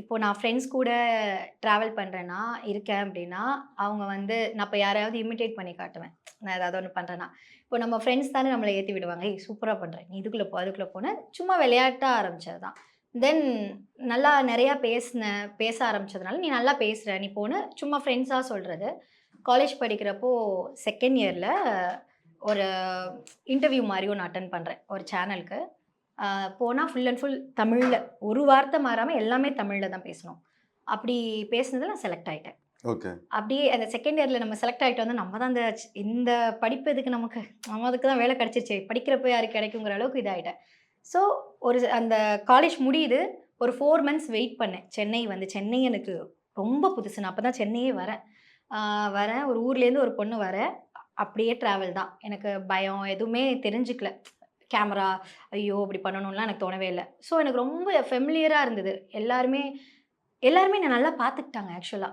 இப்போ நான் ஃப்ரெண்ட்ஸ் கூட ட்ராவல் பண்றேன்னா, இருக்கேன் அப்டின்னா, அவங்க வந்து நான் இப்ப யாரையாவது இமிட்டேட் பண்ணி காட்டுவேன். நான் ஏதாவது ஒண்ணு பண்றேன்னா. இப்போ நம்ம ஃப்ரெண்ட்ஸ் தானே நம்மள ஏத்தி விடுவாங்க. "ஏய் சூப்பரா பண்ற. நீ இதுக்குள்ள போ, அதுக்குள்ள போன்னு" சும்மா விளையாட்டா ஆரம்பிச்சது தான். தென் நல்லா நெறையா பேச ஆரம்பிச்சதுனால, "நீ நல்லா பேசுற, நீ போன்னு" சும்மா ஃப்ரெண்ட்ஸா சொல்றது. காலேஜ் படிக்கிறப்போ 2ண்ட் இயர்ல ஒரு இன்டர்வியூ மாரி ஒண்ணு அட்டெண்ட் பண்றேன். ஒரு சேனலுக்கு. போனா ஃபுல் அண்ட் ஃபுல் தமிழ்ல. ஒரு வார்த்தை மாறாம எல்லாமே தமிழ்ல தான் பேசணும். அப்படி பேசினதுல நான் செலக்ட் ஆயிட்டேன். ஓகே. அப்படியே அந்த 2ண்ட் இயர்ல நம்ம செலக்ட் ஆயிட்டு வந்தா, நம்ம தான் இந்த படிப்பு எதுக்கு நமக்கு? நம்ம அதுக்கு தான் வேலை கிடைச்சிருச்சே. படிக்கிறப்ப யாருக்கு கிடைக்குங்கிற அளவுக்கு இதாயிட்டேன். ஸோ அந்த காலேஜ் முடியுது. ஒரு 4 மந்த்ஸ் வெயிட் பண்ணேன். சென்னை எனக்கு ரொம்ப புதுசு. நான் அப்ப தான் சென்னையே வரேன். ஆ வரேன். ஒரு ஊர்லேருந்து ஒரு பொண்ணு வரேன். அப்படியே டிராவல் தான். எனக்கு பயம் எதுவுமே தெரிஞ்சுக்கல. கேமரா, ஐயோ! இப்படி பண்ணணும்லாம் எனக்கு தோணவே இல்ல. ஸோ எனக்கு ரொம்ப ஃபெமிலியரா இருந்தது. எல்லாருமே எல்லாருமே என்ன நல்லா பார்த்துக்கிட்டாங்க ஆக்சுவலா.